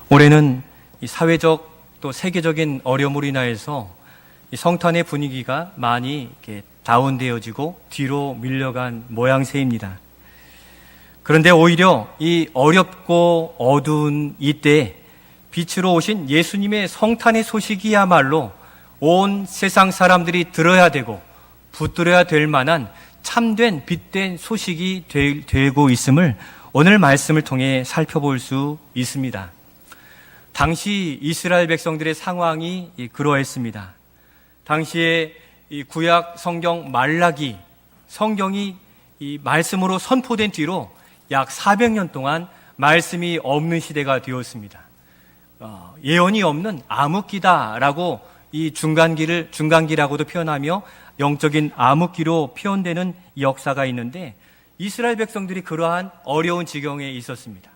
올해는 이 사회적 또 세계적인 어려움으로 인하여서 이 성탄의 분위기가 많이 이렇게 다운되어지고 뒤로 밀려간 모양새입니다. 그런데 오히려 이 어렵고 어두운 이때 빛으로 오신 예수님의 성탄의 소식이야말로 온 세상 사람들이 들어야 되고 붙들어야 될 만한 참된 빛된 소식이 되고 있음을 오늘 말씀을 통해 살펴볼 수 있습니다. 당시 이스라엘 백성들의 상황이 그러했습니다. 당시에 이 구약 성경 말라기 성경이 이 말씀으로 선포된 뒤로 약 400년 동안 말씀이 없는 시대가 되었습니다. 예언이 없는 암흑기다라고 이 중간기라고도 표현하며 영적인 암흑기로 표현되는 역사가 있는데 이스라엘 백성들이 그러한 어려운 지경에 있었습니다.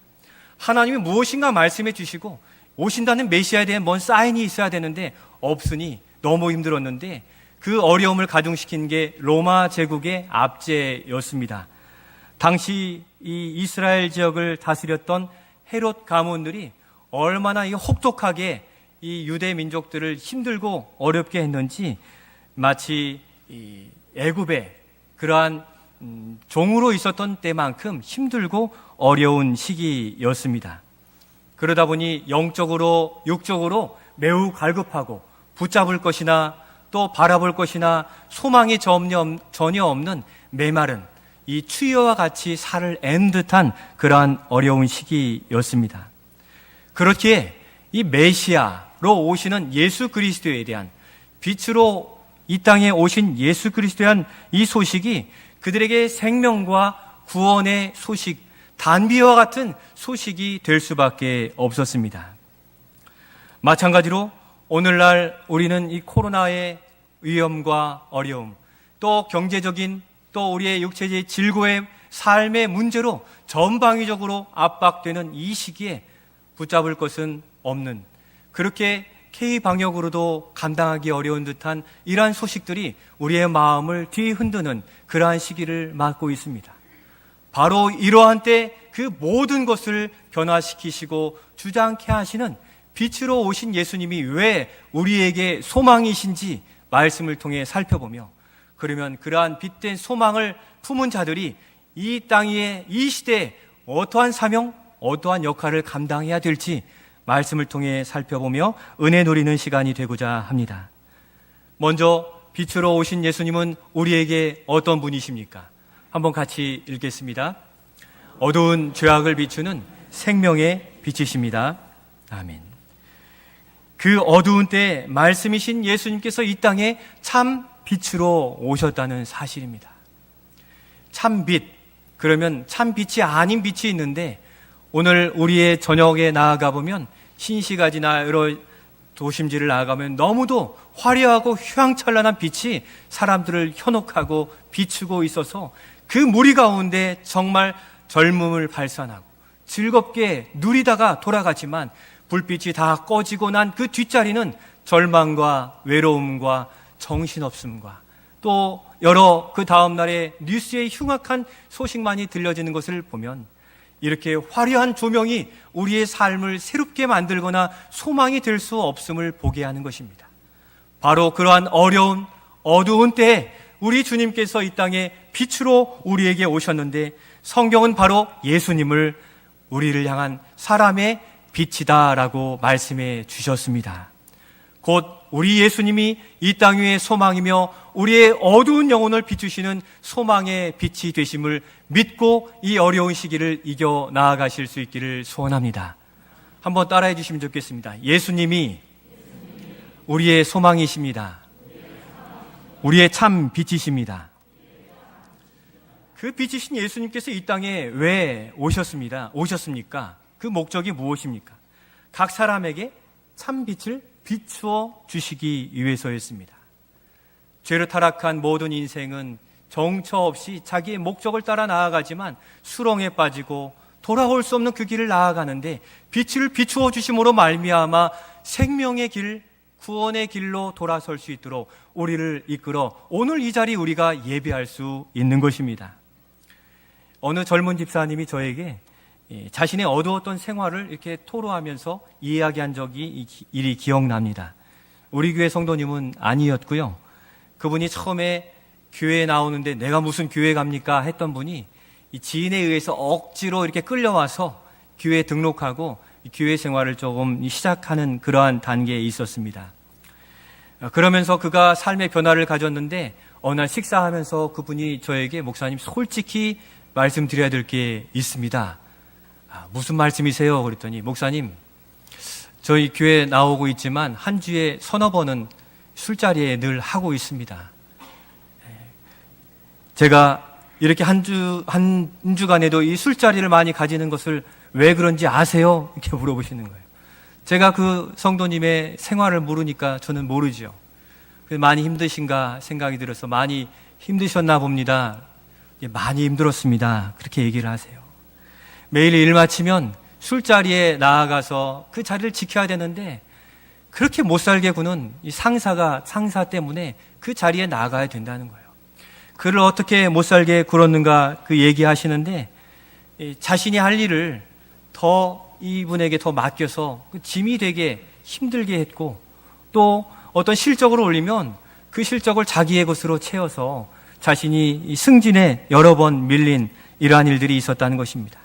하나님이 무엇인가 말씀해 주시고 오신다는 메시아에 대한 뭔 사인이 있어야 되는데 없으니 너무 힘들었는데 그 어려움을 가중시킨 게 로마 제국의 압제였습니다. 당시 이 이스라엘 지역을 다스렸던 헤롯 가문들이 얼마나 이 혹독하게 이 유대 민족들을 힘들고 어렵게 했는지 마치 이 애굽의 그러한 종으로 있었던 때만큼 힘들고 어려운 시기였습니다. 그러다 보니 영적으로 육적으로 매우 갈급하고 붙잡을 것이나 또 바라볼 것이나 소망이 전혀 없는 메마른 이 추위와 같이 살을 앤 듯한 그러한 어려운 시기였습니다. 그렇기에 이 메시아로 오시는 예수 그리스도에 대한 빛으로 이 땅에 오신 예수 그리스도에 대한 이 소식이 그들에게 생명과 구원의 소식, 단비와 같은 소식이 될 수밖에 없었습니다. 마찬가지로 오늘날 우리는 이 코로나의 위험과 어려움, 또 경제적인 또 우리의 육체의 질고의 삶의 문제로 전방위적으로 압박되는 이 시기에 붙잡을 것은 없는, 그렇게 K방역으로도 감당하기 어려운 듯한 이러한 소식들이 우리의 마음을 뒤흔드는 그러한 시기를 맞고 있습니다. 바로 이러한 때 그 모든 것을 변화시키시고 주장케 하시는 빛으로 오신 예수님이 왜 우리에게 소망이신지 말씀을 통해 살펴보며, 그러면 그러한 빛된 소망을 품은 자들이 이 땅 위에 이 시대에 어떠한 사명, 어떠한 역할을 감당해야 될지 말씀을 통해 살펴보며 은혜 누리는 시간이 되고자 합니다. 먼저 빛으로 오신 예수님은 우리에게 어떤 분이십니까? 한번 같이 읽겠습니다. 어두운 죄악을 비추는 생명의 빛이십니다. 아멘. 그 어두운 때에 말씀이신 예수님께서 이 땅에 참 빛으로 오셨다는 사실입니다. 참 빛, 그러면 참 빛이 아닌 빛이 있는데 오늘 우리의 저녁에 나아가 보면 신시가지나 여러 도심지를 나아가면 너무도 화려하고 휘황찬란한 빛이 사람들을 현혹하고 비추고 있어서 그 무리 가운데 정말 젊음을 발산하고 즐겁게 누리다가 돌아가지만 불빛이 다 꺼지고 난 그 뒷자리는 절망과 외로움과 정신없음과 또 여러 그 다음날에 뉴스의 흉악한 소식만이 들려지는 것을 보면 이렇게 화려한 조명이 우리의 삶을 새롭게 만들거나 소망이 될 수 없음을 보게 하는 것입니다. 바로 그러한 어려운 어두운 때에 우리 주님께서 이 땅에 빛으로 우리에게 오셨는데 성경은 바로 예수님을 우리를 향한 사람의 빛이다라고 말씀해 주셨습니다. 곧 우리 예수님이 이 땅 위의 소망이며 우리의 어두운 영혼을 비추시는 소망의 빛이 되심을 믿고 이 어려운 시기를 이겨 나아가실 수 있기를 소원합니다. 한번 따라해 주시면 좋겠습니다. 예수님이 우리의 소망이십니다. 우리의 참 빛이십니다. 그 빛이신 예수님께서 이 땅에 왜 오셨습니까? 그 목적이 무엇입니까? 각 사람에게 참 빛을 비추어 주시기 위해서였습니다. 죄로 타락한 모든 인생은 정처 없이 자기의 목적을 따라 나아가지만 수렁에 빠지고 돌아올 수 없는 그 길을 나아가는데 빛을 비추어 주심으로 말미암아 생명의 길, 구원의 길로 돌아설 수 있도록 우리를 이끌어 오늘 이 자리 우리가 예배할 수 있는 것입니다. 어느 젊은 집사님이 저에게 자신의 어두웠던 생활을 이렇게 토로하면서 이야기한 적이 일이 기억납니다. 우리 교회 성도님은 아니었고요. 그분이 처음에 교회에 나오는데 내가 무슨 교회 갑니까 했던 분이 이 지인에 의해서 억지로 이렇게 끌려와서 교회에 등록하고 교회 생활을 조금 시작하는 그러한 단계에 있었습니다. 그러면서 그가 삶의 변화를 가졌는데 어느 날 식사하면서 그분이 저에게 목사님 솔직히 말씀드려야 될 게 있습니다. 무슨 말씀이세요? 그랬더니 목사님 저희 교회 나오고 있지만 한 주에 서너 번은 술자리에 늘 하고 있습니다. 제가 이렇게 한 주간에도 이 술자리를 많이 가지는 것을 왜 그런지 아세요? 이렇게 물어보시는 거예요. 제가 그 성도님의 생활을 모르니까 저는 모르죠. 많이 힘드신가 생각이 들어서 많이 힘드셨나 봅니다. 많이 힘들었습니다. 그렇게 얘기를 하세요. 매일 일 마치면 술자리에 나아가서 그 자리를 지켜야 되는데 그렇게 못 살게 구는 이 상사 때문에 그 자리에 나아가야 된다는 거예요. 그를 어떻게 못 살게 굴었는가 그 얘기하시는데 자신이 할 일을 더 이분에게 더 맡겨서 짐이 되게 힘들게 했고 또 어떤 실적을 올리면 그 실적을 자기의 것으로 채워서 자신이 승진에 여러 번 밀린 이러한 일들이 있었다는 것입니다.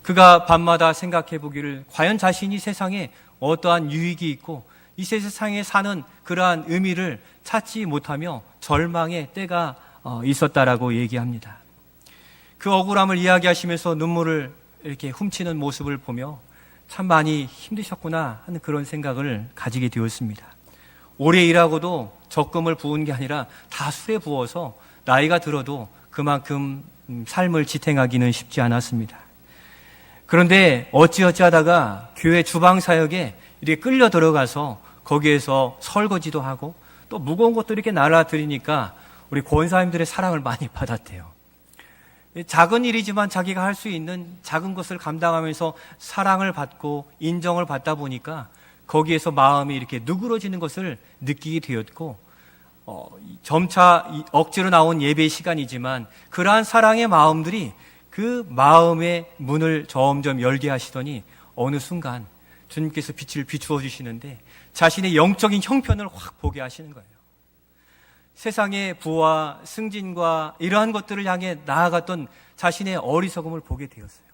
그가 밤마다 생각해 보기를 과연 자신이 세상에 어떠한 유익이 있고 이 세상에 사는 그러한 의미를 찾지 못하며 절망의 때가 있었다라고 얘기합니다. 그 억울함을 이야기하시면서 눈물을 이렇게 훔치는 모습을 보며 참 많이 힘드셨구나 하는 그런 생각을 가지게 되었습니다. 오래 일하고도 적금을 부은 게 아니라 다 술에 부어서 나이가 들어도 그만큼 삶을 지탱하기는 쉽지 않았습니다. 그런데 어찌하다가 교회 주방 사역에 이렇게 끌려 들어가서 거기에서 설거지도 하고 또 무거운 것도 이렇게 날아드리니까 우리 권사님들의 사랑을 많이 받았대요. 작은 일이지만 자기가 할 수 있는 작은 것을 감당하면서 사랑을 받고 인정을 받다 보니까 거기에서 마음이 이렇게 누그러지는 것을 느끼게 되었고 점차 억지로 나온 예배 시간이지만 그러한 사랑의 마음들이 그 마음의 문을 점점 열게 하시더니 어느 순간 주님께서 빛을 비추어 주시는데 자신의 영적인 형편을 확 보게 하시는 거예요. 세상의 부와 승진과 이러한 것들을 향해 나아갔던 자신의 어리석음을 보게 되었어요.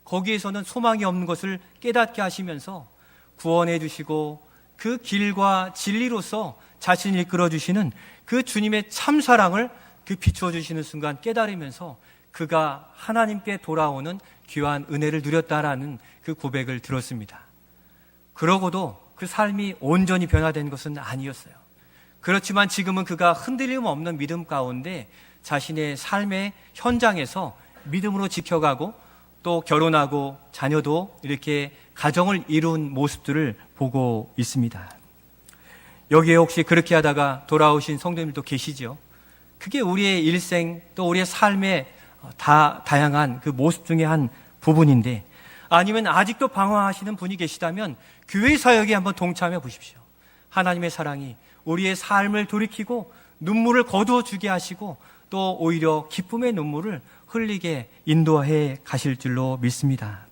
거기에서는 소망이 없는 것을 깨닫게 하시면서 구원해 주시고 그 길과 진리로서 자신을 이끌어 주시는 그 주님의 참 사랑을 그 비추어 주시는 순간 깨달으면서 그가 하나님께 돌아오는 귀한 은혜를 누렸다라는 그 고백을 들었습니다. 그러고도 그 삶이 온전히 변화된 것은 아니었어요. 그렇지만 지금은 그가 흔들림 없는 믿음 가운데 자신의 삶의 현장에서 믿음으로 지켜가고 또 결혼하고 자녀도 이렇게 가정을 이룬 모습들을 보고 있습니다. 여기에 혹시 그렇게 하다가 돌아오신 성도님들도 계시죠? 그게 우리의 일생 또 우리의 삶의 다양한 그 모습 중에 한 부분인데 아니면 아직도 방황하시는 분이 계시다면 교회 사역에 한번 동참해 보십시오. 하나님의 사랑이 우리의 삶을 돌이키고 눈물을 거두어 주게 하시고 또 오히려 기쁨의 눈물을 흘리게 인도해 가실 줄로 믿습니다.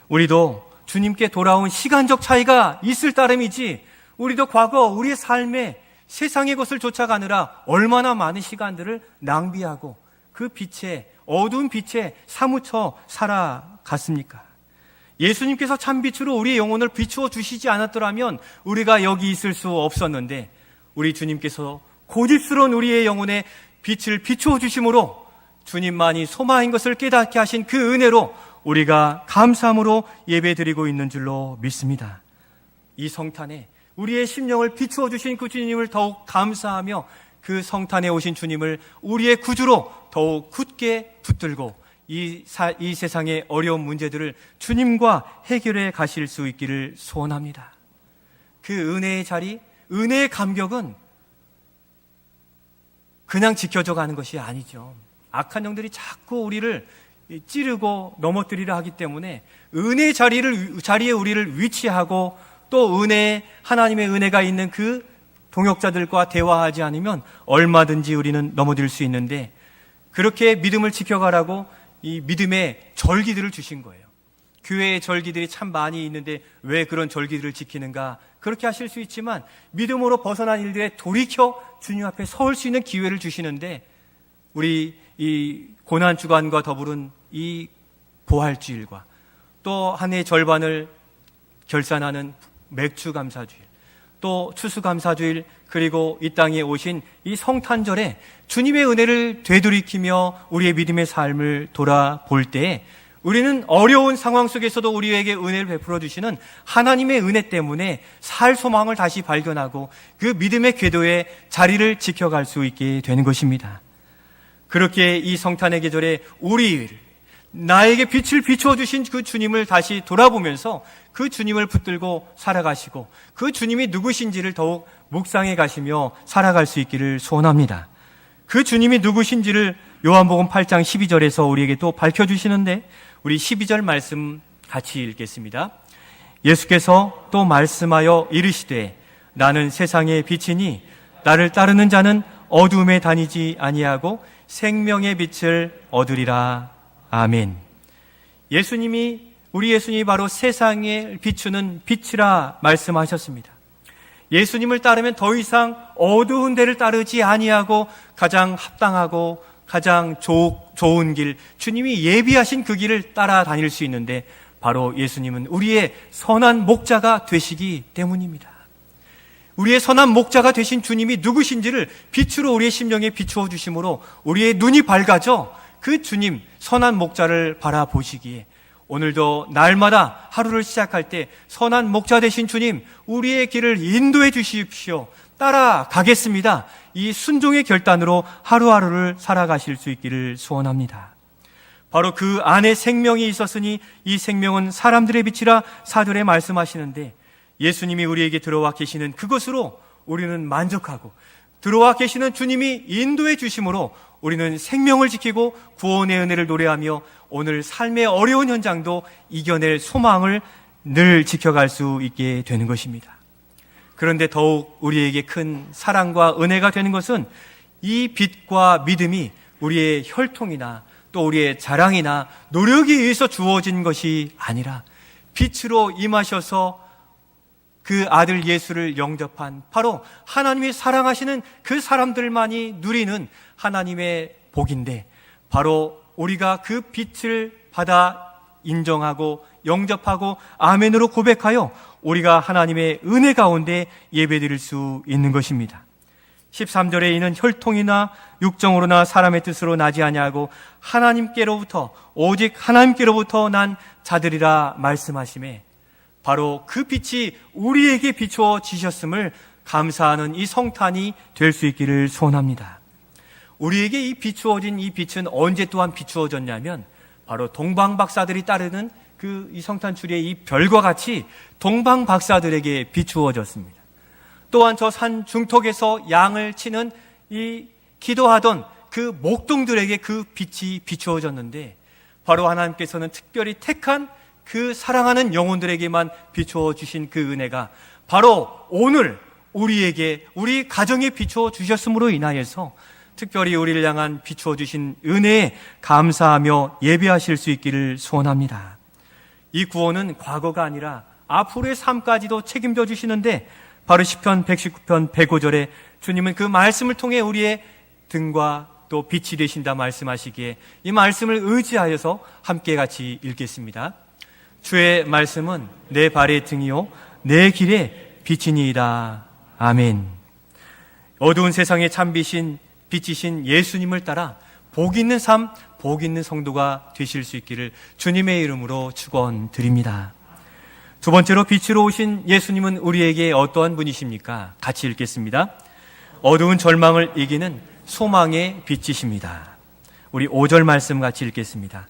우리도 주님께 돌아온 시간적 차이가 있을 따름이지 우리도 과거 우리의 삶에 세상의 것을 쫓아가느라 얼마나 많은 시간들을 낭비하고 그 빛에 어두운 빛에 사무쳐 살아갔습니까? 예수님께서 참빛으로 우리의 영혼을 비추어 주시지 않았더라면 우리가 여기 있을 수 없었는데 우리 주님께서 고집스러운 우리의 영혼에 빛을 비추어 주심으로 주님만이 소망인 것을 깨닫게 하신 그 은혜로 우리가 감사함으로 예배드리고 있는 줄로 믿습니다. 이 성탄에 우리의 심령을 비추어 주신 그 주님을 더욱 감사하며 그 성탄에 오신 주님을 우리의 구주로 더욱 굳게 붙들고 이 세상의 어려운 문제들을 주님과 해결해 가실 수 있기를 소원합니다. 그 은혜의 자리, 은혜의 감격은 그냥 지켜져 가는 것이 아니죠. 악한 영들이 자꾸 우리를 찌르고 넘어뜨리려 하기 때문에 은혜의 자리에 우리를 위치하고 또 하나님의 은혜가 있는 그 동역자들과 대화하지 않으면 얼마든지 우리는 넘어질 수 있는데 그렇게 믿음을 지켜가라고 이 믿음의 절기들을 주신 거예요. 교회의 절기들이 참 많이 있는데 왜 그런 절기들을 지키는가? 그렇게 하실 수 있지만 믿음으로 벗어난 일들에 돌이켜 주님 앞에 설 수 있는 기회를 주시는데, 우리 이 고난주간과 더불은 이 부활주일과 또 한 해의 절반을 결산하는 맥주감사주일, 또 추수감사주일, 그리고 이 땅에 오신 이 성탄절에 주님의 은혜를 되돌이키며 우리의 믿음의 삶을 돌아볼 때, 우리는 어려운 상황 속에서도 우리에게 은혜를 베풀어 주시는 하나님의 은혜 때문에 살 소망을 다시 발견하고 그 믿음의 궤도에 자리를 지켜갈 수 있게 되는 것입니다. 그렇게 이 성탄의 계절에 나에게 빛을 비추어 주신 그 주님을 다시 돌아보면서 그 주님을 붙들고 살아가시고 그 주님이 누구신지를 더욱 묵상해 가시며 살아갈 수 있기를 소원합니다. 그 주님이 누구신지를 요한복음 8장 12절에서 우리에게 또 밝혀주시는데, 우리 12절 말씀 같이 읽겠습니다. 예수께서 또 말씀하여 이르시되 나는 세상의 빛이니 나를 따르는 자는 어두움에 다니지 아니하고 생명의 빛을 얻으리라. 아멘. 우리 예수님이 바로 세상에 비추는 빛이라 말씀하셨습니다. 예수님을 따르면 더 이상 어두운 데를 따르지 아니하고 가장 합당하고 가장 좋은 길, 주님이 예비하신 그 길을 따라다닐 수 있는데, 바로 예수님은 우리의 선한 목자가 되시기 때문입니다. 우리의 선한 목자가 되신 주님이 누구신지를 빛으로 우리의 심령에 비추어 주심으로 우리의 눈이 밝아져 그 주님, 선한 목자를 바라보시기에 오늘도 날마다 하루를 시작할 때 선한 목자 되신 주님, 우리의 길을 인도해 주십시오. 따라가겠습니다. 이 순종의 결단으로 하루하루를 살아가실 수 있기를 소원합니다. 바로 그 안에 생명이 있었으니 이 생명은 사람들의 빛이라 사절에 말씀하시는데, 예수님이 우리에게 들어와 계시는 그것으로 우리는 만족하고 들어와 계시는 주님이 인도해 주심으로 우리는 생명을 지키고 구원의 은혜를 노래하며 오늘 삶의 어려운 현장도 이겨낼 소망을 늘 지켜갈 수 있게 되는 것입니다. 그런데 더욱 우리에게 큰 사랑과 은혜가 되는 것은 이 빛과 믿음이 우리의 혈통이나 또 우리의 자랑이나 노력에 의해서 주어진 것이 아니라 빛으로 임하셔서 그 아들 예수를 영접한 바로 하나님이 사랑하시는 그 사람들만이 누리는 하나님의 복인데, 바로 우리가 그 빛을 받아 인정하고 영접하고 아멘으로 고백하여 우리가 하나님의 은혜 가운데 예배드릴 수 있는 것입니다. 13절에 이는 혈통이나 육정으로나 사람의 뜻으로 나지 아니하고 하나님께로부터 오직 하나님께로부터 난 자들이라 말씀하시매, 바로 그 빛이 우리에게 비추어 지셨음을 감사하는 이 성탄이 될 수 있기를 소원합니다. 우리에게 이 비추어진 이 빛은 언제 또한 비추어졌냐면, 바로 동방박사들이 따르는 이 성탄주리의 이 별과 같이 동방박사들에게 비추어졌습니다. 또한 저 산 중턱에서 양을 치는 이 기도하던 그 목동들에게 그 빛이 비추어졌는데, 바로 하나님께서는 특별히 택한 그 사랑하는 영혼들에게만 비추어 주신 그 은혜가 바로 오늘 우리에게, 우리 가정에 비추어 주셨음으로 인하여서 특별히 우리를 향한 비추어 주신 은혜에 감사하며 예배하실 수 있기를 소원합니다. 이 구원은 과거가 아니라 앞으로의 삶까지도 책임져 주시는데, 바로 시편 119편 105절에 주님은 그 말씀을 통해 우리의 등과 또 빛이 되신다 말씀하시기에 이 말씀을 의지하여서 함께 같이 읽겠습니다. 주의 말씀은 내 발의 등이요 내 길의 빛이니이다. 아멘. 어두운 세상의 참빛인 빛이신 예수님을 따라 복 있는 삶, 복 있는 성도가 되실 수 있기를 주님의 이름으로 축원드립니다. 두 번째로 빛으로 오신 예수님은 우리에게 어떠한 분이십니까? 같이 읽겠습니다. 어두운 절망을 이기는 소망의 빛이십니다. 우리 5절 말씀 같이 읽겠습니다.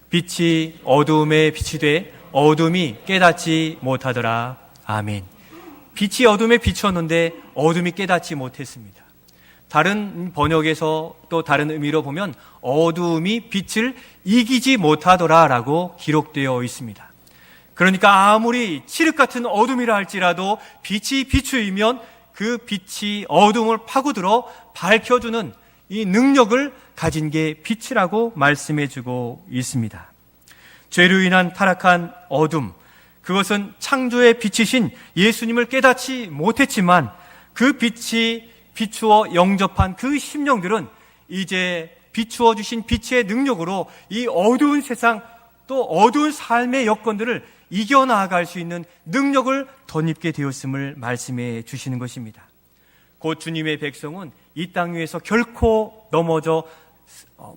빛이 어두움에 빛이 돼 어둠이 깨닫지 못하더라. 아멘. 빛이 어둠에 비쳤는데 어둠이 깨닫지 못했습니다. 다른 번역에서 또 다른 의미로 보면 어두움이 빛을 이기지 못하더라라고 기록되어 있습니다. 그러니까 아무리 칠흑 같은 어둠이라 할지라도 빛이 비추이면 그 빛이 어둠을 파고들어 밝혀주는 이 능력을 가진 게 빛이라고 말씀해주고 있습니다. 죄로 인한 타락한 어둠, 그것은 창조의 빛이신 예수님을 깨닫지 못했지만 그 빛이 비추어 영접한 그 심령들은 이제 비추어 주신 빛의 능력으로 이 어두운 세상, 또 어두운 삶의 여건들을 이겨나갈 수 있는 능력을 덧입게 되었음을 말씀해 주시는 것입니다. 곧 주님의 백성은 이 땅 위에서 결코 넘어져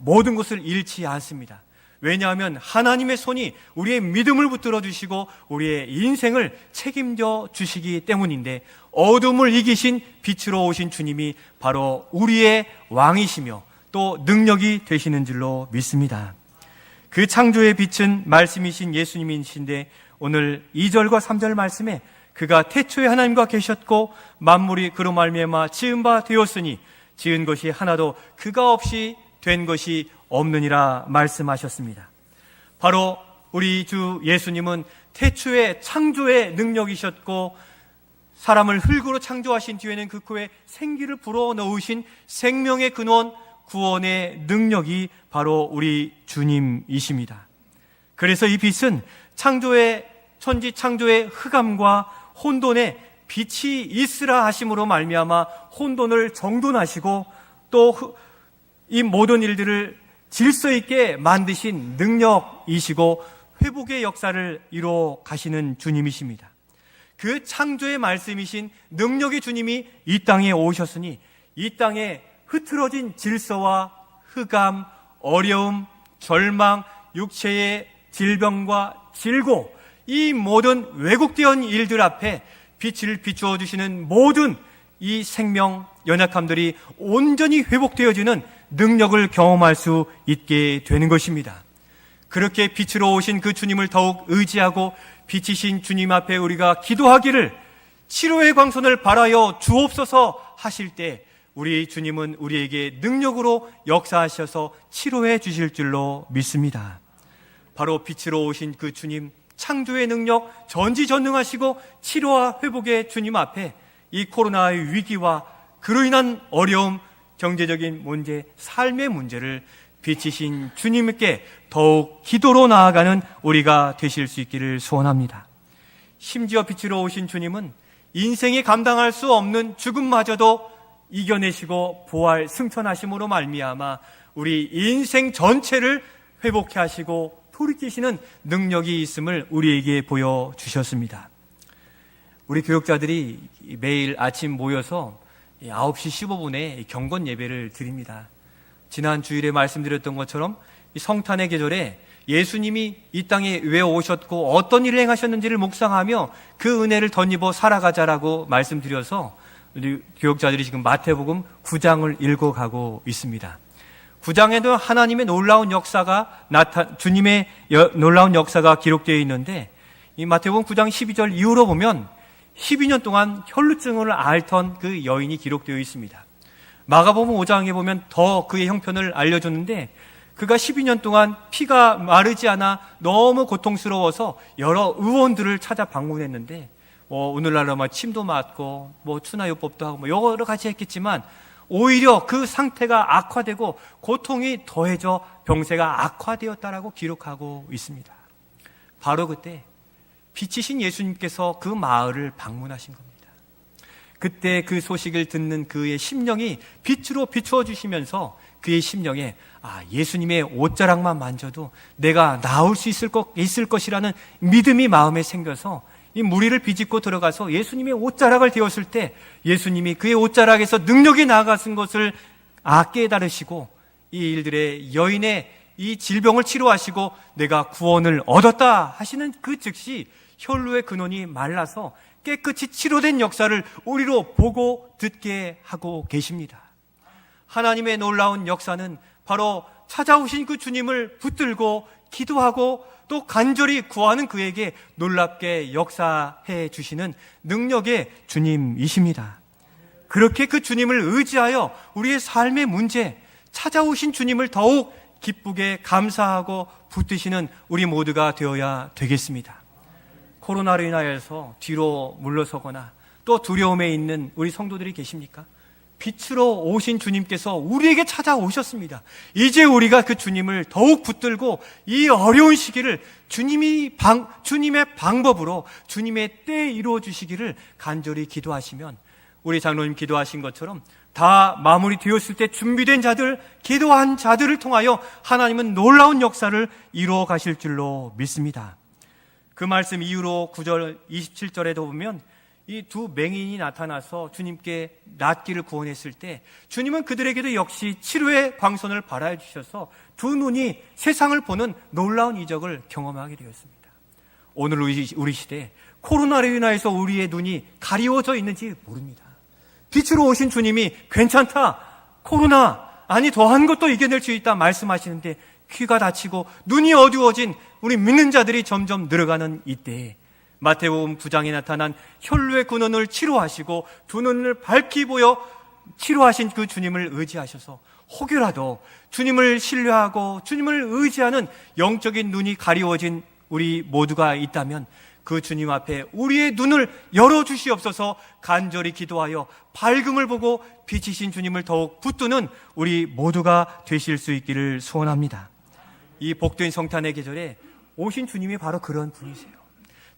모든 것을 잃지 않습니다. 왜냐하면 하나님의 손이 우리의 믿음을 붙들어 주시고 우리의 인생을 책임져 주시기 때문인데, 어둠을 이기신 빛으로 오신 주님이 바로 우리의 왕이시며 또 능력이 되시는 줄로 믿습니다. 그 창조의 빛은 말씀이신 예수님이신데, 오늘 2절과 3절 말씀에 그가 태초에 하나님과 계셨고 만물이 그로 말미암아 지은 바 되었으니 지은 것이 하나도 그가 없이 된 것이 없느니라 말씀하셨습니다. 바로 우리 주 예수님은 태초에 창조의 능력이셨고, 사람을 흙으로 창조하신 뒤에는 그 코에 생기를 불어넣으신 생명의 근원, 구원의 능력이 바로 우리 주님이십니다. 그래서 이 빛은 천지 창조의 흑암과 혼돈에 빛이 있으라 하심으로 말미암아 혼돈을 정돈하시고 또 이 모든 일들을 질서 있게 만드신 능력이시고 회복의 역사를 이루어 가시는 주님이십니다. 그 창조의 말씀이신 능력의 주님이 이 땅에 오셨으니 이 땅에 흐트러진 질서와 흑암, 어려움, 절망, 육체의 질병과 질고, 이 모든 왜곡된 일들 앞에 빛을 비추어 주시는 모든 이 생명 연약함들이 온전히 회복되어지는 능력을 경험할 수 있게 되는 것입니다. 그렇게 빛으로 오신 그 주님을 더욱 의지하고 빛이신 주님 앞에 우리가 기도하기를 치료의 광선을 발하여 주옵소서 하실 때, 우리 주님은 우리에게 능력으로 역사하셔서 치료해 주실 줄로 믿습니다. 바로 빛으로 오신 그 주님, 창조의 능력, 전지전능하시고 치료와 회복의 주님 앞에 이 코로나의 위기와 그로 인한 어려움, 경제적인 문제, 삶의 문제를 빛이신 주님께 더욱 기도로 나아가는 우리가 되실 수 있기를 소원합니다. 심지어 빛으로 오신 주님은 인생이 감당할 수 없는 죽음마저도 이겨내시고 부활 승천하심으로 말미암아 우리 인생 전체를 회복해 하시고 돌이키시는 능력이 있음을 우리에게 보여주셨습니다. 우리 교육자들이 매일 아침 모여서 9시 15분에 경건 예배를 드립니다. 지난 주일에 말씀드렸던 것처럼 성탄의 계절에 예수님이 이 땅에 왜 오셨고 어떤 일을 행하셨는지를 묵상하며 그 은혜를 덧입어 살아가자라고 말씀드려서 우리 교육자들이 지금 마태복음 9장을 읽어가고 있습니다. 9장에도 하나님의 놀라운 역사가 주님의 놀라운 역사가 기록되어 있는데, 이 마태복음 9장 12절 이후로 보면 12년 동안 혈루증을 앓던 그 여인이 기록되어 있습니다. 마가복음 5장에 보면 더 그의 형편을 알려주는데, 그가 12년 동안 피가 마르지 않아 너무 고통스러워서 여러 의원들을 찾아 방문했는데, 오늘날로 침도 맞고 추나요법도 하고 여러 가지 했겠지만 오히려 그 상태가 악화되고 고통이 더해져 병세가 악화되었다라고 기록하고 있습니다. 바로 그때 빛이신 예수님께서 그 마을을 방문하신 겁니다. 그때 그 소식을 듣는 그의 심령이 빛으로 비추어 주시면서 그의 심령에 예수님의 옷자락만 만져도 내가 나을 수 있을 것이라는 믿음이 마음에 생겨서 이 무리를 비집고 들어가서 예수님의 옷자락을 대었을 때 예수님이 그의 옷자락에서 능력이 나아가신 것을 깨달으시고 이 일들의 여인의 이 질병을 치료하시고 내가 구원을 얻었다 하시는 그 즉시 혈루의 근원이 말라서 깨끗이 치료된 역사를 우리로 보고 듣게 하고 계십니다. 하나님의 놀라운 역사는 바로 찾아오신 그 주님을 붙들고 기도하고 또 간절히 구하는 그에게 놀랍게 역사해 주시는 능력의 주님이십니다. 그렇게 그 주님을 의지하여 우리의 삶의 문제, 찾아오신 주님을 더욱 기쁘게 감사하고 붙드시는 우리 모두가 되어야 되겠습니다. 코로나로 인하여서 뒤로 물러서거나 또 두려움에 있는 우리 성도들이 계십니까? 빛으로 오신 주님께서 우리에게 찾아오셨습니다. 이제 우리가 그 주님을 더욱 붙들고 이 어려운 시기를 주님의 방법으로 주님의 때에 이루어 주시기를 간절히 기도하시면, 우리 장로님 기도하신 것처럼 다 마무리되었을 때 준비된 자들, 기도한 자들을 통하여 하나님은 놀라운 역사를 이루어 가실 줄로 믿습니다. 그 말씀 이후로 9절 27절에도 보면 이 두 맹인이 나타나서 주님께 낫기를 구원했을 때 주님은 그들에게도 역시 치료의 광선을 발하여 주셔서 두 눈이 세상을 보는 놀라운 이적을 경험하게 되었습니다. 오늘 우리 시대에 코로나로 인하여서 우리의 눈이 가리워져 있는지 모릅니다. 빛으로 오신 주님이 괜찮다, 코로나, 아니 더한 것도 이겨낼 수 있다 말씀하시는데 귀가 닫히고 눈이 어두워진 우리 믿는 자들이 점점 늘어가는 이때에 마태복음 9장에 나타난 혈루의 근원을 치료하시고 두 눈을 밝히 보여 치료하신 그 주님을 의지하셔서 혹여라도 주님을 신뢰하고 주님을 의지하는 영적인 눈이 가리워진 우리 모두가 있다면 그 주님 앞에 우리의 눈을 열어주시옵소서 간절히 기도하여 밝음을 보고 빛이신 주님을 더욱 붙드는 우리 모두가 되실 수 있기를 소원합니다. 이 복된 성탄의 계절에 오신 주님이 바로 그런 분이세요.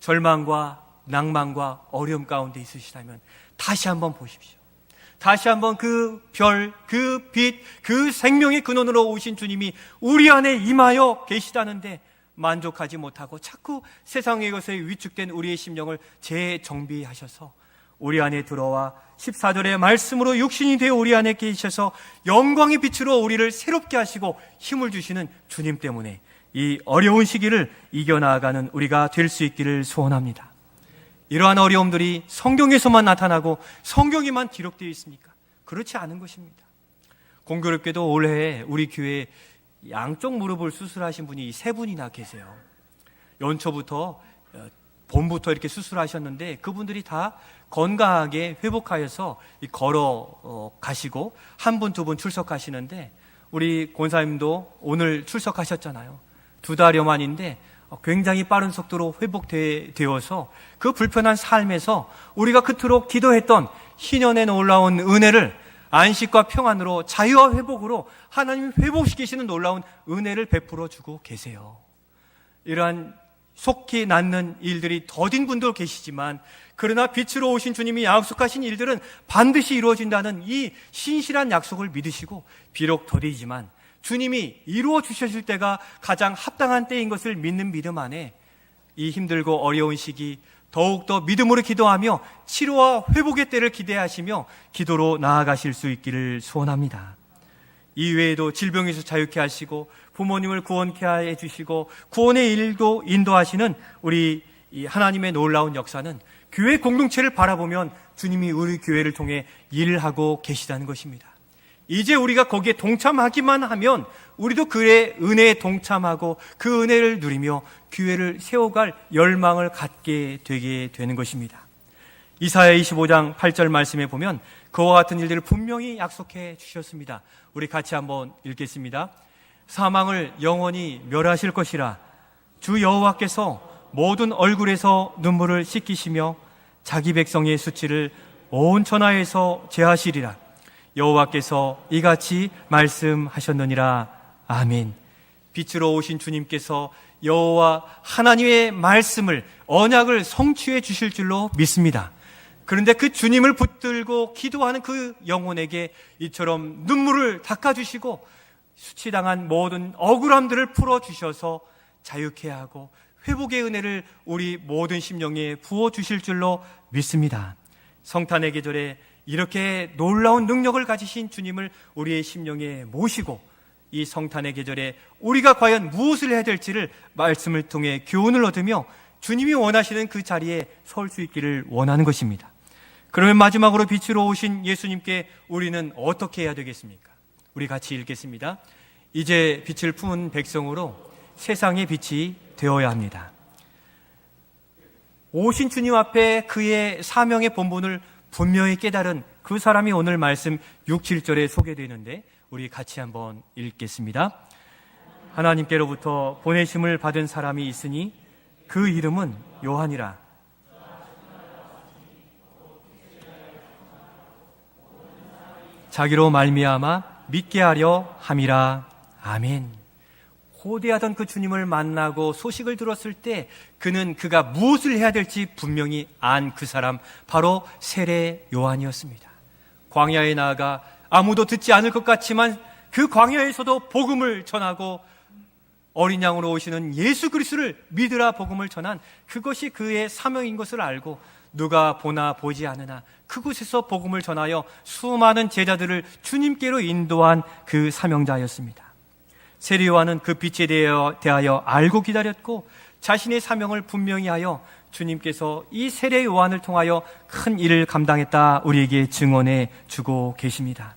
절망과 낭만과 어려움 가운데 있으시다면 다시 한번 보십시오. 다시 한번 그 별, 그 빛, 그 생명의 근원으로 오신 주님이 우리 안에 임하여 계시다는데 만족하지 못하고 자꾸 세상의 것에 위축된 우리의 심령을 재정비하셔서 우리 안에 들어와 14절의 말씀으로 육신이 되어 우리 안에 계셔서 영광의 빛으로 우리를 새롭게 하시고 힘을 주시는 주님 때문에 이 어려운 시기를 이겨나가는 우리가 될 수 있기를 소원합니다. 이러한 어려움들이 성경에서만 나타나고 성경에만 기록되어 있습니까? 그렇지 않은 것입니다. 공교롭게도 올해 우리 교회에 양쪽 무릎을 수술하신 분이 3분이나 계세요. 연초부터 봄부터 이렇게 수술하셨는데 그분들이 다 건강하게 회복하여서 걸어 가시고 한 분, 두 분 출석하시는데 우리 권사님도 오늘 출석하셨잖아요. 2달여 만인데 굉장히 빠른 속도로 회복되어서 그 불편한 삶에서 우리가 그토록 기도했던 희년에 놀라운 은혜를 안식과 평안으로 자유와 회복으로 하나님이 회복시키시는 놀라운 은혜를 베풀어 주고 계세요. 이러한 속히 낫는 일들이 더딘 분도 계시지만 그러나 빛으로 오신 주님이 약속하신 일들은 반드시 이루어진다는 이 신실한 약속을 믿으시고 비록 더디지만 주님이 이루어 주셨을 때가 가장 합당한 때인 것을 믿는 믿음 안에 이 힘들고 어려운 시기 더욱더 믿음으로 기도하며 치료와 회복의 때를 기대하시며 기도로 나아가실 수 있기를 소원합니다. 이외에도 질병에서 자유케 하시고 부모님을 구원케 해주시고 구원의 일도 인도하시는 우리 이 하나님의 놀라운 역사는 교회 공동체를 바라보면 주님이 우리 교회를 통해 일하고 계시다는 것입니다. 이제 우리가 거기에 동참하기만 하면 우리도 그의 은혜에 동참하고 그 은혜를 누리며 교회를 세워갈 열망을 갖게 되게 되는 것입니다. 이사야 25장 8절 말씀에 보면 그와 같은 일들을 분명히 약속해 주셨습니다. 우리 같이 한번 읽겠습니다. 사망을 영원히 멸하실 것이라 주 여호와께서 모든 얼굴에서 눈물을 씻기시며 자기 백성의 수치를 온 천하에서 제하시리라. 여호와께서 이같이 말씀하셨느니라. 아멘. 빛으로 오신 주님께서 여호와 하나님의 말씀을 언약을 성취해 주실 줄로 믿습니다. 그런데 그 주님을 붙들고 기도하는 그 영혼에게 이처럼 눈물을 닦아주시고 수치당한 모든 억울함들을 풀어주셔서 자유케 하고 회복의 은혜를 우리 모든 심령에 부어주실 줄로 믿습니다. 성탄의 계절에 이렇게 놀라운 능력을 가지신 주님을 우리의 심령에 모시고 이 성탄의 계절에 우리가 과연 무엇을 해야 될지를 말씀을 통해 교훈을 얻으며 주님이 원하시는 그 자리에 설 수 있기를 원하는 것입니다. 그러면 마지막으로 빛으로 오신 예수님께 우리는 어떻게 해야 되겠습니까? 우리 같이 읽겠습니다. 이제 빛을 품은 백성으로 세상의 빛이 되어야 합니다. 오신 주님 앞에 그의 사명의 본분을 분명히 깨달은 그 사람이 오늘 말씀 6, 7절에 소개되는데 우리 같이 한번 읽겠습니다. 하나님께로부터 보내심을 받은 사람이 있으니 그 이름은 요한이라. 자기로 말미암아 믿게 하려 함이라. 아멘. 고대하던 그 주님을 만나고 소식을 들었을 때 그가 무엇을 해야 될지 분명히 안 그 사람, 바로 세례 요한이었습니다. 광야에 나아가 아무도 듣지 않을 것 같지만 그 광야에서도 복음을 전하고 어린 양으로 오시는 예수 그리스도를 믿으라 복음을 전한 그것이 그의 사명인 것을 알고 누가 보나 보지 않으나 그곳에서 복음을 전하여 수많은 제자들을 주님께로 인도한 그 사명자였습니다. 세례 요한은 그 빛에 대하여 알고 기다렸고 자신의 사명을 분명히 하여 주님께서 이 세례 요한을 통하여 큰 일을 감당했다 우리에게 증언해 주고 계십니다.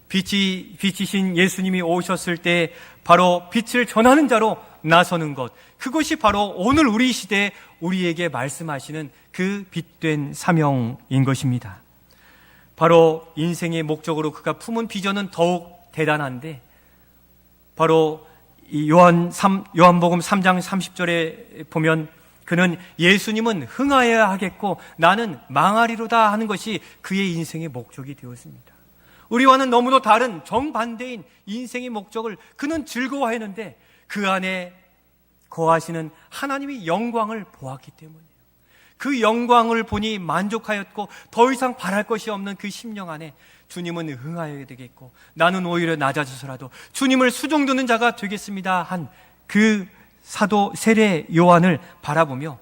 빛이신 예수님이 오셨을 때 바로 빛을 전하는 자로 나서는 것, 그것이 바로 오늘 우리 시대에 우리에게 말씀하시는 그 빛된 사명인 것입니다. 바로 인생의 목적으로 그가 품은 비전은 더욱 대단한데 바로 이 요한복음 3장 30절에 보면 그는 예수님은 흥하여야 하겠고 나는 망하리로다 하는 것이 그의 인생의 목적이 되었습니다. 우리와는 너무도 다른 정반대인 인생의 목적을 그는 즐거워했는데 그 안에 거하시는 하나님의 영광을 보았기 때문이에요. 그 영광을 보니 만족하였고 더 이상 바랄 것이 없는 그 심령 안에 주님은 흥하여야 되겠고 나는 오히려 낮아져서라도 주님을 수종드는 자가 되겠습니다 한 그 사도 세례 요한을 바라보며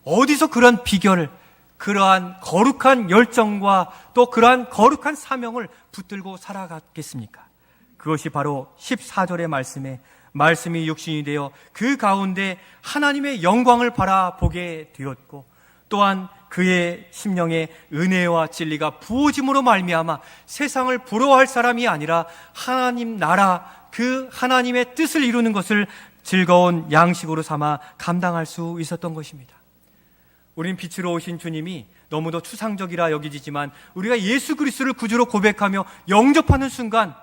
어디서 그런 비결을, 그러한 거룩한 열정과 또 그러한 거룩한 사명을 붙들고 살아갔겠습니까? 그것이 바로 14절의 말씀이 육신이 되어 그 가운데 하나님의 영광을 바라보게 되었고 또한 그의 심령에 은혜와 진리가 부어짐으로 말미암아 세상을 부러워할 사람이 아니라 하나님 나라, 그 하나님의 뜻을 이루는 것을 즐거운 양식으로 삼아 감당할 수 있었던 것입니다. 우린 빛으로 오신 주님이 너무도 추상적이라 여기지만 우리가 예수 그리스도를 구주로 고백하며 영접하는 순간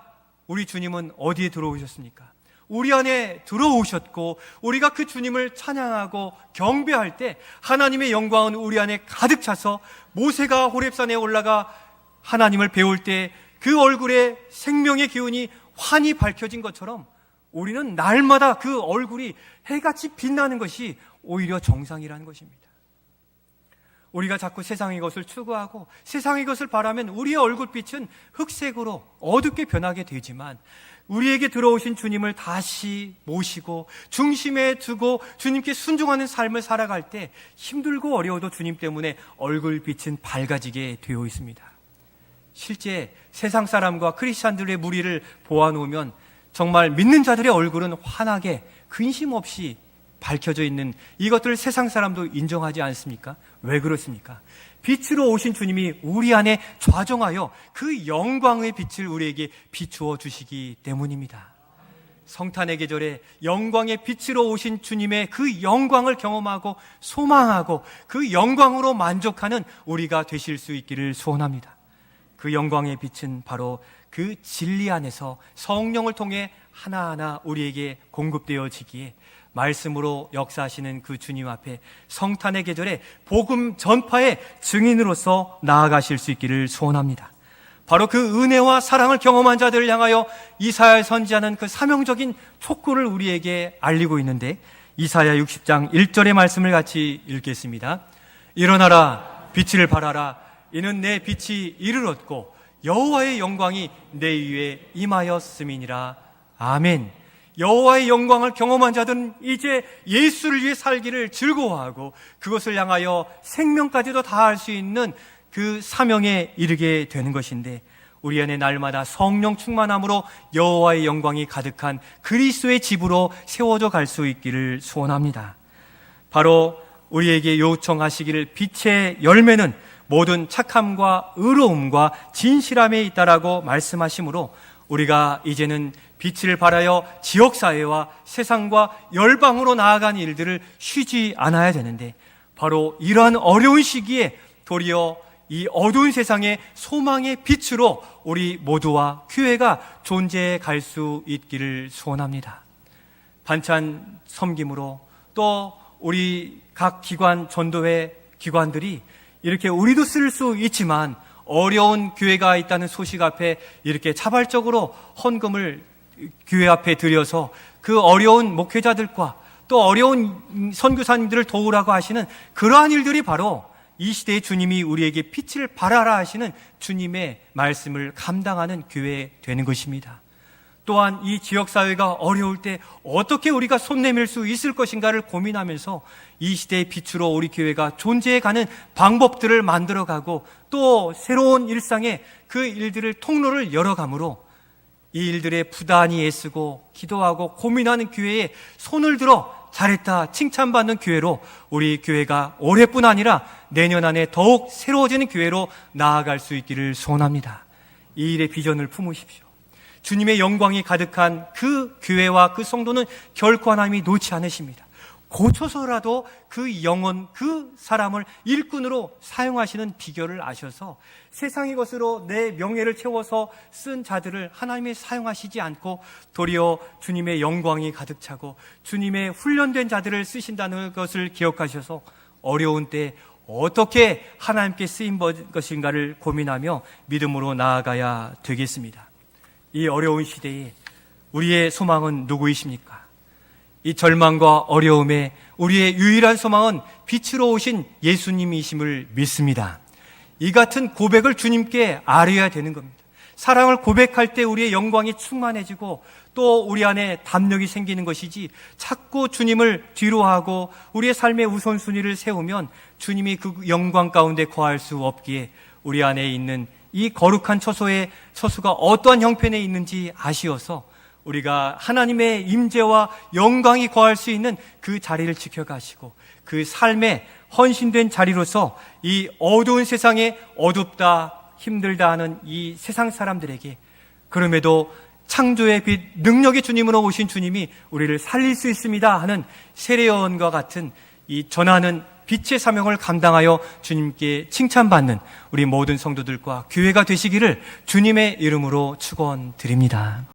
우리 주님은 어디에 들어오셨습니까? 우리 안에 들어오셨고 우리가 그 주님을 찬양하고 경배할 때 하나님의 영광은 우리 안에 가득 차서 모세가 호렙산에 올라가 하나님을 배울 때 그 얼굴에 생명의 기운이 환히 밝혀진 것처럼 우리는 날마다 그 얼굴이 해같이 빛나는 것이 오히려 정상이라는 것입니다. 우리가 자꾸 세상의 것을 추구하고 세상의 것을 바라면 우리의 얼굴빛은 흑색으로 어둡게 변하게 되지만 우리에게 들어오신 주님을 다시 모시고 중심에 두고 주님께 순종하는 삶을 살아갈 때 힘들고 어려워도 주님 때문에 얼굴빛은 밝아지게 되어 있습니다. 실제 세상 사람과 크리스찬들의 무리를 보아놓으면 정말 믿는 자들의 얼굴은 환하게 근심 없이 밝혀져 있는 이것들을 세상 사람도 인정하지 않습니까? 왜 그렇습니까? 빛으로 오신 주님이 우리 안에 좌정하여 그 영광의 빛을 우리에게 비추어 주시기 때문입니다. 성탄의 계절에 영광의 빛으로 오신 주님의 그 영광을 경험하고 소망하고 그 영광으로 만족하는 우리가 되실 수 있기를 소원합니다. 그 영광의 빛은 바로 그 진리 안에서 성령을 통해 하나하나 우리에게 공급되어지기에 말씀으로 역사하시는 그 주님 앞에 성탄의 계절에 복음 전파의 증인으로서 나아가실 수 있기를 소원합니다. 바로 그 은혜와 사랑을 경험한 자들을 향하여 이사야 선지자는 그 사명적인 촉구를 우리에게 알리고 있는데 이사야 60장 1절의 말씀을 같이 읽겠습니다. 일어나라 빛을 발하라 이는 내 빛이 이르렀고 여호와의 영광이 내 위에 임하였음이니라. 아멘. 여호와의 영광을 경험한 자들은 이제 예수를 위해 살기를 즐거워하고 그것을 향하여 생명까지도 다할 수 있는 그 사명에 이르게 되는 것인데 우리 안에 날마다 성령 충만함으로 여호와의 영광이 가득한 그리스도의 집으로 세워져 갈 수 있기를 소원합니다. 바로 우리에게 요청하시기를 빛의 열매는 모든 착함과 의로움과 진실함에 있다라고 말씀하시므로 우리가 이제는 빛을 발하여 지역사회와 세상과 열방으로 나아가는 일들을 쉬지 않아야 되는데 바로 이러한 어려운 시기에 도리어 이 어두운 세상의 소망의 빛으로 우리 모두와 교회가 존재해 갈 수 있기를 소원합니다. 반찬 섬김으로 또 우리 각 기관 전도회 기관들이 이렇게 우리도 쓸 수 있지만 어려운 교회가 있다는 소식 앞에 이렇게 자발적으로 헌금을 교회 앞에 드려서 그 어려운 목회자들과 또 어려운 선교사님들을 도우라고 하시는 그러한 일들이 바로 이 시대의 주님이 우리에게 빛을 발하라 하시는 주님의 말씀을 감당하는 교회 되는 것입니다. 또한 이 지역사회가 어려울 때 어떻게 우리가 손 내밀 수 있을 것인가를 고민하면서 이 시대의 빛으로 우리 교회가 존재해가는 방법들을 만들어가고 또 새로운 일상에 그 일들을 통로를 열어가므로 이 일들에 부단히 애쓰고 기도하고 고민하는 교회에 손을 들어 잘했다 칭찬받는 교회로 우리 교회가 올해뿐 아니라 내년 안에 더욱 새로워지는 교회로 나아갈 수 있기를 소원합니다. 이 일의 비전을 품으십시오. 주님의 영광이 가득한 그 교회와 그 성도는 결코 하나님이 놓지 않으십니다. 고쳐서라도 그 영혼, 그 사람을 일꾼으로 사용하시는 비결을 아셔서 세상의 것으로 내 명예를 채워서 쓴 자들을 하나님이 사용하시지 않고 도리어 주님의 영광이 가득 차고 주님의 훈련된 자들을 쓰신다는 것을 기억하셔서 어려운 때 어떻게 하나님께 쓰임 것인가를 고민하며 믿음으로 나아가야 되겠습니다. 이 어려운 시대에 우리의 소망은 누구이십니까? 이 절망과 어려움에 우리의 유일한 소망은 빛으로 오신 예수님이심을 믿습니다. 이 같은 고백을 주님께 아뢰어야 되는 겁니다. 사랑을 고백할 때 우리의 영광이 충만해지고 또 우리 안에 담력이 생기는 것이지 자꾸 주님을 뒤로하고 우리의 삶의 우선순위를 세우면 주님이 그 영광 가운데 거할 수 없기에 우리 안에 있는 이 거룩한 처소가 어떠한 형편에 있는지 아시어서 우리가 하나님의 임재와 영광이 거할 수 있는 그 자리를 지켜가시고 그 삶에 헌신된 자리로서 이 어두운 세상에 어둡다 힘들다 하는 이 세상 사람들에게 그럼에도 창조의 빛 능력의 주님으로 오신 주님이 우리를 살릴 수 있습니다 하는 세례요한과 같은 이 전하는 빛의 사명을 감당하여 주님께 칭찬받는 우리 모든 성도들과 교회가 되시기를 주님의 이름으로 축원드립니다.